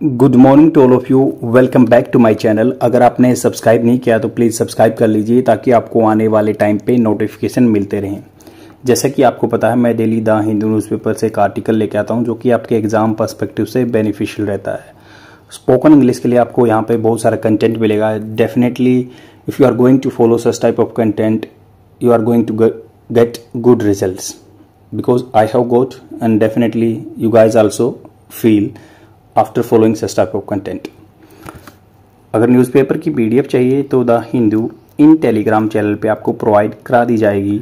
Good morning to all of you. Welcome back to my channel. अगर आपने subscribe नहीं किया तो प्लीज़ सब्सक्राइब कर लीजिए ताकि आपको आने वाले टाइम पे नोटिफिकेशन मिलते रहें। जैसा कि आपको पता है, मैं डेली द हिंदू न्यूज़पेपर से एक आर्टिकल लेके आता हूं जो कि आपके एग्जाम पर्सपेक्टिव से बेनिफिशियल रहता है। स्पोकन इंग्लिश के लिए आपको यहाँ पे बहुत सारा कंटेंट मिलेगा। Definitely if you are going to follow such type of content you are going to get good results because I have got and definitely you guys also feel after following such type of content। अगर newspaper की PDF चाहिए तो the Hindu in Telegram channel पे आपको provide करा दी जाएगी।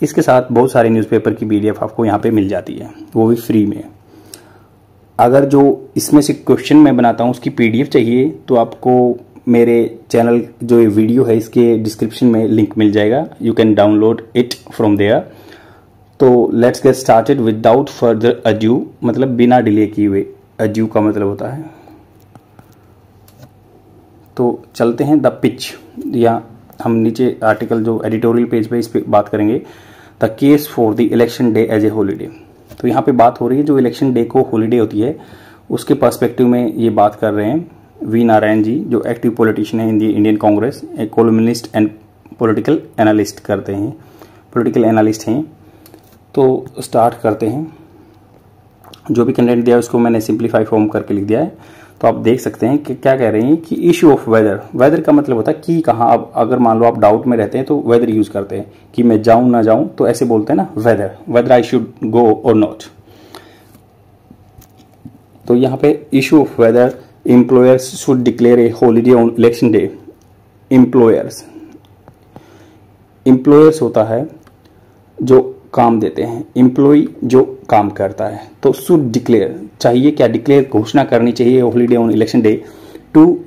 इसके साथ बहुत सारे न्यूज़पेपर की पीडीएफ आपको यहाँ पे मिल जाती है, वो भी फ्री में। अगर जो इसमें से क्वेश्चन मैं बनाता हूँ उसकी पीडीएफ चाहिए तो आपको मेरे चैनल जो ये वीडियो है इसके डिस्क्रिप्शन में लिंक मिल जाएगा। You can download it from there. तो let's get started without further adieu, मतलब बिना डिले किए हुए। अड्यू का मतलब होता है, तो चलते हैं द पिच। या हम नीचे आर्टिकल जो एडिटोरियल पेज पे इस पे बात करेंगे, the case for the election day as a holiday. तो यहाँ पे बात हो रही है जो इलेक्शन डे को हॉलीडे होती है उसके पर्सपेक्टिव में ये बात कर रहे हैं वी नारायण जी, जो एक्टिव पॉलिटिशियन है इन दी इंडियन कांग्रेस, एक कॉलमनिस्ट एंड पॉलिटिकल एनालिस्ट करते हैं, पॉलिटिकल एनालिस्ट हैं। तो स्टार्ट करते हैं। जो भी कंटेंट दिया है उसको मैंने सिंप्लीफाई फॉर्म करके लिख दिया है। तो आप देख सकते हैं कि क्या कह रहे हैं कि इशू ऑफ वेदर। वेदर का मतलब होता है कि कहाँ। अब अगर मान लो आप डाउट में रहते हैं तो वेदर यूज करते हैं कि मैं जाऊं ना जाऊं, तो ऐसे बोलते हैं ना वेदर आई शुड गो और नॉट। तो यहाँ पे issue of whether employers should declare a holiday on election day. Employers होता है जो काम देते हैं, एम्प्लॉय जो काम करता है। तो शुड डिक्लेयर चाहिए, क्या डिक्लेयर घोषणा करनी चाहिए holiday on election day to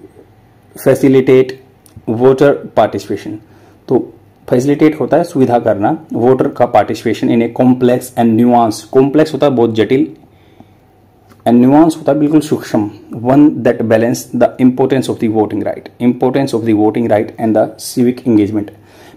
facilitate voter participation. तो फैसिलिटेट होता है सुविधा करना वोटर का participation in a complex and nuance. Complex होता है बहुत जटिल एंड न्यूआंस होता है बिल्कुल सूक्ष्म। One that balance the importance of the voting right, importance of the voting right and the civic engagement.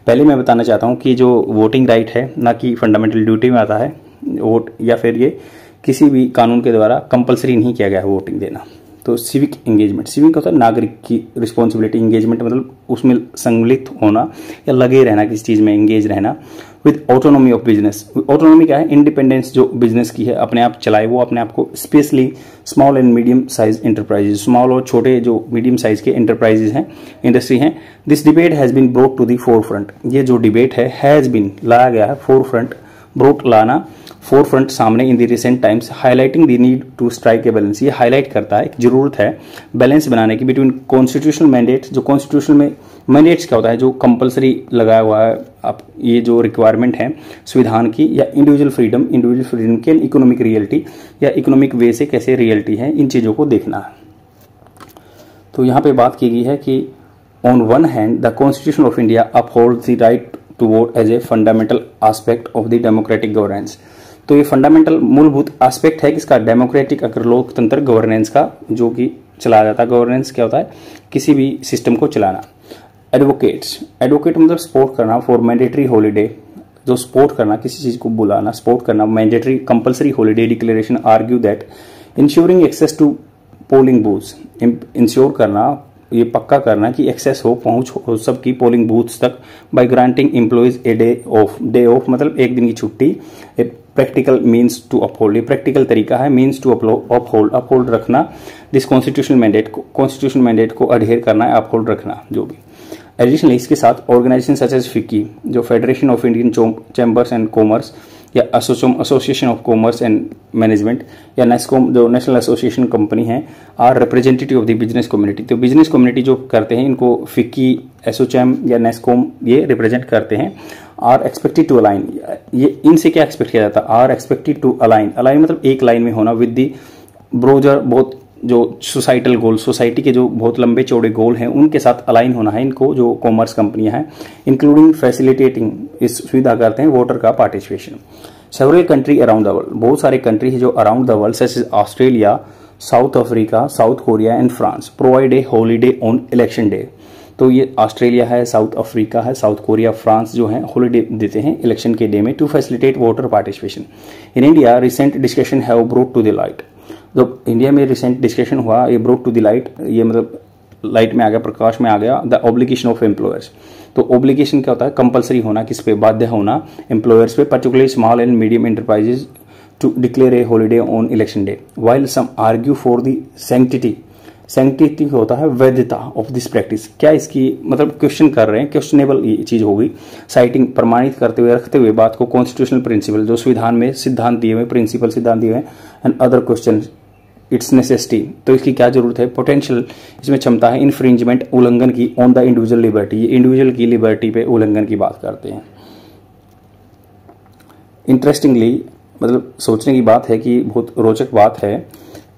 पहले मैं बताना चाहता हूं कि जो वोटिंग राइट है ना कि फंडामेंटल ड्यूटी में आता है वोट, या फिर ये किसी भी कानून के द्वारा कंपलसरी नहीं किया गया है वोटिंग देना। तो सिविक एंगेजमेंट, सिविक होता है नागरिक की रिस्पॉन्सिबिलिटी, एंगेजमेंट मतलब उसमें सम्मिलित होना या लगे रहना, किसी चीज में एंगेज रहना। With autonomy of business. Autonomy क्या है? इंडिपेंडेंस जो बिजनेस की है, अपने आप चलाए वो अपने आप को। Specially small and medium size enterprises, small और छोटे जो मीडियम साइज के एंटरप्राइजेस हैं, इंडस्ट्री हैं। This debate has been brought to the forefront. ये जो डिबेट है हैज बीन लाया गया है, फोर फ्रंट, ब्रोट लाना, फोर फ्रंट सामने in the recent times, highlighting the need to strike a balance. ये हाईलाइट करता है जरूरत है बैलेंस बनाने की बिटवीन कॉन्स्टिट्यूशनल मैंडेट। जो कॉन्स्टिट्यूशनल में मैंडेट्स क्या होता है, जो कंपलसरी लगाया हुआ है, आप ये जो रिक्वायरमेंट है संविधान की, या इंडिविजुअल फ्रीडम की, इकोनॉमिक रियलिटी या इकोनॉमिक वे से कैसे रियलिटी है, इन चीजों को देखना है। तो यहाँ पे बात की गई है कि on one hand the constitution of India upholds the right to vote as a fundamental aspect of the democratic governance. तो ये फंडामेंटल मूलभूत एस्पेक्ट है किसका? डेमोक्रेटिक, अगर लोकतंत्र गवर्नेंस का, जो कि चलाया जाता है। गवर्नेंस क्या होता है? किसी भी सिस्टम को चलाना। एडवोकेट मतलब सपोर्ट करना फॉर मैंडेटरी हॉलीडे, जो सपोर्ट करना, किसी चीज को बुलाना, सपोर्ट करना, mandatory compulsory holiday declaration. Argue that ensuring access to polling booths, ensure करना, ये पक्का करना कि एक्सेस हो, पहुंच हो सबकी पोलिंग बूथ्स तक। By granting employees a day off मतलब एक दिन की छुट्टी। प्रैक्टिकल मीन्स टू अपहोल्ड, ये प्रैक्टिकल तरीका है, मीन्स टू अपहोल्ड रखना दिस कॉन्स्टिट्यूशनल मैंडेट को, कॉन्स्टिट्यूशनल मैंडेट को अडहेयर करना है, अपहोल्ड रखना जो भी। एडिशनली इसके साथ ऑर्गेनाइजेशन सच एज फिक्की, जो federation of Indian chambers and commerce या association of commerce and management या नेस्कॉम, जो नेशनल एसोसिएशन कंपनी है, are representative of the business community. तो बिजनेस कम्युनिटी जो करते हैं इनको फिक्की, एसोचैम या नेस्कॉम ये रिप्रेजेंट करते हैं। आर एक्सपेक्टेड टू अलाइन, ये इनसे क्या एक्सपेक्ट किया जाता है? आर एक्सपेक्टेड टू अलाइन मतलब एक लाइन में होना विद दी ब्रोजर, बहुत जो सोसाइटल गोल, सोसाइटी के जो बहुत लंबे चौड़े गोल हैं उनके साथ अलाइन होना है इनको, जो कॉमर्स कंपनियां हैं। इंक्लूडिंग फैसिलिटेटिंग, इस सुविधा करते हैं वोटर का participation. Several country around the world, बहुत सारे कंट्री है जो around the world such as Australia, South Africa, South Korea and France provide a holiday on election day. तो ये ऑस्ट्रेलिया है, साउथ अफ्रीका है, साउथ कोरिया, फ्रांस जो है हॉलीडे देते हैं इलेक्शन के डे में to facilitate voter participation. In India recent discussion have brought to the light, जो इंडिया में रिसेंट डिस्कशन हुआ, ये ब्रोक टू द लाइट, ये मतलब लाइट में आ गया, प्रकाश में आ गया, द ऑब्लिगेशन ऑफ एम्प्लॉयर्स। तो ऑब्लिगेशन क्या होता है, कंपलसरी होना, किस पे, बाध्य होना एम्प्लॉयर्स पे, particularly small and medium enterprises, to declare a holiday on election day, while some argue for the sanctity. Sanctity होता है वैधता ऑफ दिस प्रैक्टिस, क्या इसकी मतलब क्वेश्चन कर रहे हैं, क्वेश्चनेबल ये चीज होगी, साइटिंग प्रमाणित करते हुए, रखते हुए बात को कॉन्स्टिट्यूशनल प्रिंसिपल, जो संविधान में सिद्धांत दिए हुए, प्रिंसिपल सिद्धांत दिए हुए, and other question it's necessity, तो इसकी क्या जरूरत है, पोटेंशियल इसमें क्षमता है, इन्फ्रिंजमेंट उल्लंघन की, ऑन द इंडिविजुअल लिबर्टी, ये इंडिविजुअल की लिबर्टी पे उल्लंघन की बात करते हैं। इंटरेस्टिंगली मतलब सोचने की बात है कि बहुत रोचक बात है,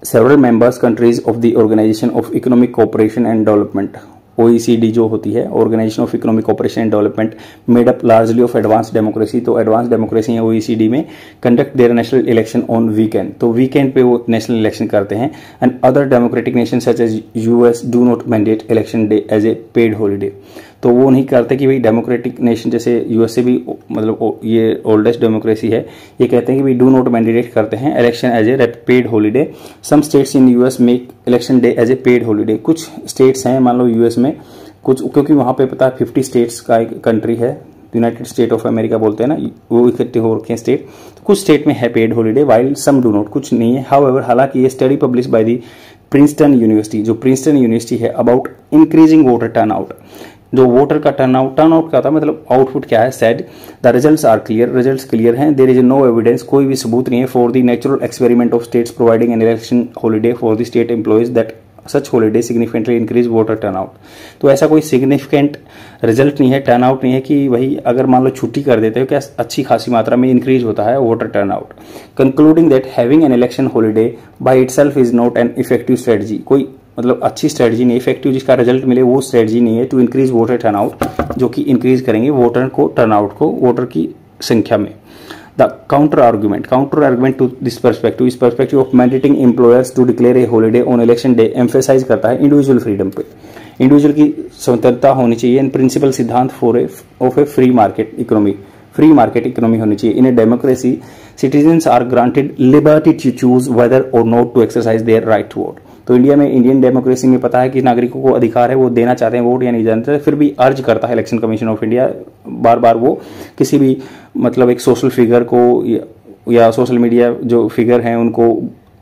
several members countries of the organization of economic cooperation and development, OECD जो होती है, organization of economic cooperation and development, made up largely of advance democracy, तो एडवांस डेमोक्रेसी है OECD में, conduct their national election on weekend, तो weekend पे वो national election करते हैं, and other democratic nation such as US do not mandate election day as a paid holiday, तो वो नहीं करते कि भाई डेमोक्रेटिक नेशन जैसे USA भी मतलब ये ओल्डेस्ट डेमोक्रेसी है, ये कहते हैं कि भाई डू नॉट मैंडेट करते हैं election as a paid holiday. Some states in US make election day as a paid holiday, कुछ स्टेट्स हैं मान लो US में कुछ, क्योंकि वहां पे पता है 50 स्टेट्स का एक कंट्री है, यूनाइटेड स्टेट ऑफ अमेरिका बोलते हैं ना, वो इकट्ठे हो रखे हैं स्टेट, तो कुछ स्टेट में है paid holiday, while some do not, कुछ नहीं है। हाउएवर, हालांकि ये study publish by the Princeton University, जो प्रिंसटन यूनिवर्सिटी है, अबाउट इंक्रीजिंग वोटर टर्नआउट, जो वोटर का टर्नआउट क्या था मतलब आउटपुट क्या है, said the results are clear, results clear हैं, देयर इज नो एविडेंस, कोई भी सबूत नहीं है, for the natural experiment of states providing an election holiday for the state employees that such holiday significantly increase voter turnout. तो ऐसा कोई significant result नहीं है, टर्नआउट नहीं है कि वही अगर मान लो छुट्टी कर देते हो क्या अच्छी खासी मात्रा में इंक्रीज होता है voter turnout. Concluding that having an election holiday by itself is not an effective strategy, कोई मतलब अच्छी स्ट्रेटजी नहीं, इफेक्टिव जिसका रिजल्ट मिले वो स्ट्रेटजी नहीं है टू इंक्रीज वोटर टर्नआउट, जो कि इंक्रीज करेंगे वोटर को, टर्नआउट को, वोटर की संख्या में। The counter argument to this perspective, इस perspective of mandating employers to declare a holiday on election day emphasise करता है इंडिविजुअल फ्रीडम पे, इंडिविजुअल की स्वतंत्रता होनी चाहिए, इन प्रिंसिपल सिद्धांत of a free market economy होनी चाहिए। In a democracy citizens are granted liberty to choose whether और not to exercise their right to vote. तो इंडिया में, इंडियन डेमोक्रेसी में पता है कि नागरिकों को अधिकार है, वो देना चाहते हैं वोट या नहीं जानते, फिर भी अर्ज करता है इलेक्शन कमीशन ऑफ इंडिया बार बार, वो किसी भी मतलब एक सोशल फिगर को या सोशल मीडिया जो फिगर हैं उनको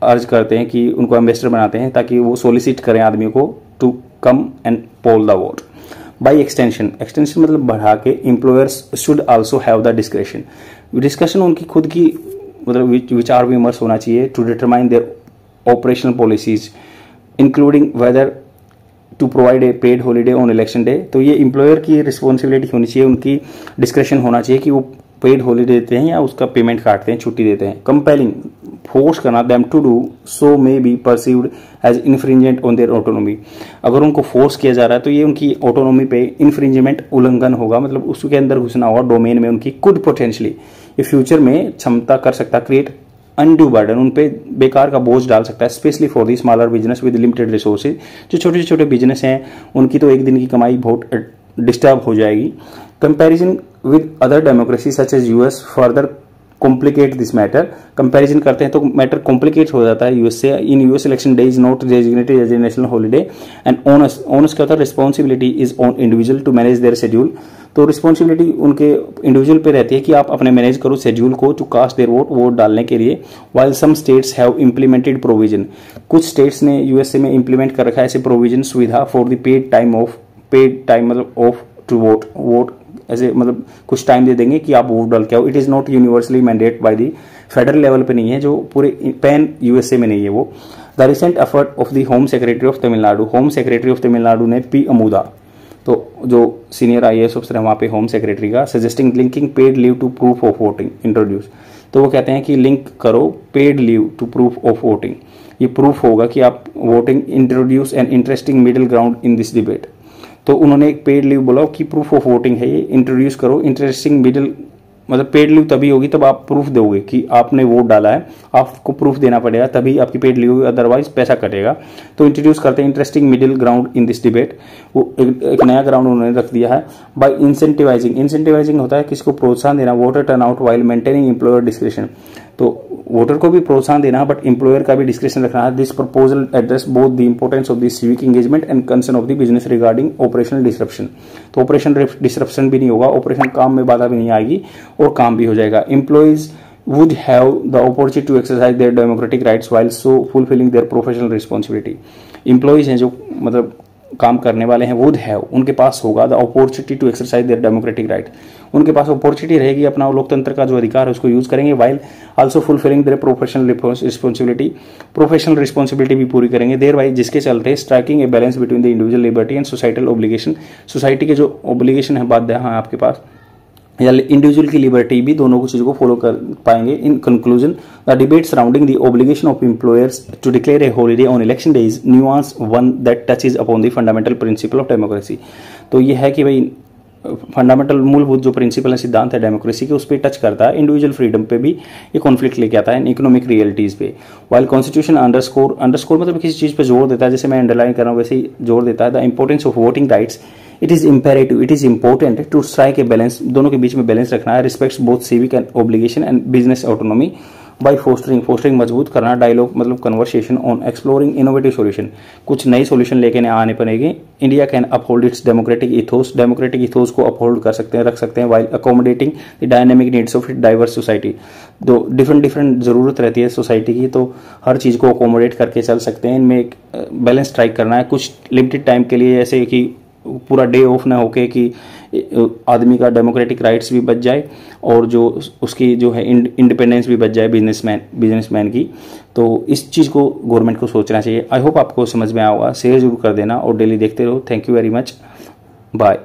अर्ज करते हैं कि उनको एम्बेसडर बनाते हैं ताकि वो सोलिसिट करें आदमियों को to come and poll the vote. By extension मतलब बढ़ा के, employers should also have the discussion उनकी खुद की मतलब विचार विमर्श होना चाहिए, to determine their operational policies including whether to provide a paid holiday on election day. तो ये एम्प्लॉयर की रिस्पॉन्सिबिलिटी होनी चाहिए, उनकी डिस्क्रिप्शन होना चाहिए कि वो पेड हॉलीडे देते हैं या उसका पेमेंट काटते हैं, छुट्टी देते हैं। कंपेलिंग, फोर्स करना them to do so may be perceived as infringement on their autonomy, अगर उनको फोर्स किया जा रहा है तो ये उनकी ऑटोनॉमी पे इन्फ्रिंजमेंट, उल्लंघन होगा, मतलब उसके अंदर घुसना होगा, डोमेन में उनकी कुड पोटेंशियली ये फ्यूचर में क्षमता कर सकता है क्रिएट अनड्यू बर्डन, उन पे बेकार का बोझ डाल सकता है, specially for the smaller business with limited resources, जो छोटे छोटे बिजनेस हैं उनकी तो एक दिन की कमाई बहुत डिस्टर्ब हो जाएगी। Comparison with other democracy such as US further complicate this matter, comparison करते हैं तो मैटर कॉम्प्लिकेट हो जाता है US से। In US election day is not designated as a national holiday and onus क्या होता है, responsibility is on individual to manage their schedule, तो रिस्पॉन्सिबिलिटी उनके इंडिविजुअल पे रहती है कि आप अपने मैनेज करो शेड्यूल को, टू कास्ट देयर वोट डालने के लिए। While some states have implemented provision, कुछ स्टेट्स ने USA में इम्प्लीमेंट कर रखा है ऐसे प्रोविजन, सुविधा फॉर द पेड टाइम मतलब ऑफ टू वोट ऐसे मतलब कुछ टाइम दे देंगे कि आप वोट डाल के आओ। It is not universally mandate by the, federal level पे नहीं है, जो पूरे पैन USA में नहीं है वो। The recent effort of the home secretary of Tamil Nadu ने P. अमूदा, तो जो सीनियर IAS अफसर है वहाँ पे होम सेक्रेटरी का, suggesting linking paid leave to proof of voting introduce, तो वो कहते हैं कि लिंक करो paid leave to proof of voting, ये प्रूफ होगा कि आप voting, introduce an interesting middle ground in this debate. तो उन्होंने एक पेड लीव बोला कि प्रूफ ऑफ वोटिंग है ये, इंट्रोड्यूस करो इंटरेस्टिंग मिडिल मतलब पेड लीव तभी होगी तब आप प्रूफ दोगे कि आपने वोट डाला है, आपको प्रूफ देना पड़ेगा तभी आपकी पेड लीव होगी, अदरवाइज पैसा कटेगा। तो इंट्रोड्यूस करते हैं interesting middle ground in this debate. वो एक नया ग्राउंड उन्होंने रख दिया है। बाय इंसेंटिवाइजिंग, इंसेंटिवाइजिंग होता है किसको प्रोत्साहन देना, voter turnout while maintaining employer description. तो वोटर को भी प्रोत्साहन देना बट एम्प्लॉयर का भी डिस्क्रिप्शन रखना है। This proposal address both the importance of the civic engagement and concern of the business regarding operational disruption. तो ऑपरेशन डिसरप्शन भी नहीं होगा, ऑपरेशन काम में बाधा भी नहीं आएगी और काम भी हो जाएगा। Employees would have the opportunity to exercise their democratic rights while so fulfilling their professional responsibility। Employees हैं जो मतलब काम करने वाले हैं, would have, उनके पास होगा the opportunity to exercise their democratic right, उनके पास अपॉर्चुनिटी रहेगी अपना लोकतंत्र का जो अधिकार है उसको यूज करेंगे, while also fulfilling their professional responsibility, professional responsibility भी पूरी करेंगे देर वाइज, जिसके चलते striking a balance between the individual liberty and societal obligation. Society के जो ऑब्लिगेशन है बाध्य है आपके पास या इंडिविजुअल की लिबर्टी भी, दोनों को चीजों को फॉलो कर पाएंगे। In conclusion the debate surrounding the obligation of employers to declare a holiday on election day is nuance one that touches upon the fundamental principle of democracy. तो यह है कि भाई फंडामेंटल मूलभूत जो प्रिंसिपल है, सिद्धांत है डेमोक्रेसी के, उस पर टच करता है। इंडिविजुअल फ्रीडम पे भी ये कॉन्फ्लिक्ट लेके आता है, इकोनॉमिक रियलिटीज पे। वाइल कॉन्स्टिट्यूशन अंडरस्कोर, अंडरस्कोर मतलब किसी चीज पे जोर देता है, जैसे मैं अंडरलाइन कर रहा हूँ वैसे ही जोर देता है। The importance of voting rights, it is imperative, it is important to strike a balance, दोनों के बीच में बैलेंस रखना है। Respects both civic and obligation and business autonomy by fostering मजबूत करना डायलॉग मतलब conversation on exploring innovative solution, कुछ नई सॉल्यूशन लेके आने पड़ेंगे। India can uphold its democratic ethos, democratic ethos को अपहोल्ड कर सकते हैं, रख सकते हैं, while accommodating the dynamic needs of diverse society. तो डिफरेंट जरूरत रहती है सोसाइटी की, तो हर चीज को अकोमोडेट करके चल सकते हैं। इनमें एक बैलेंस स्ट्राइक करना है कुछ लिमिटेड टाइम के लिए, जैसे कि पूरा डे ऑफ ना होके कि आदमी का डेमोक्रेटिक राइट्स भी बच जाए और जो उसकी जो है इंडिपेंडेंस भी बच जाए बिजनेसमैन की। तो इस चीज़ को गवर्नमेंट को सोचना चाहिए। आई होप आपको समझ में आया होगा। शेयर जरूर कर देना और डेली देखते रहो। Thank you very much, bye.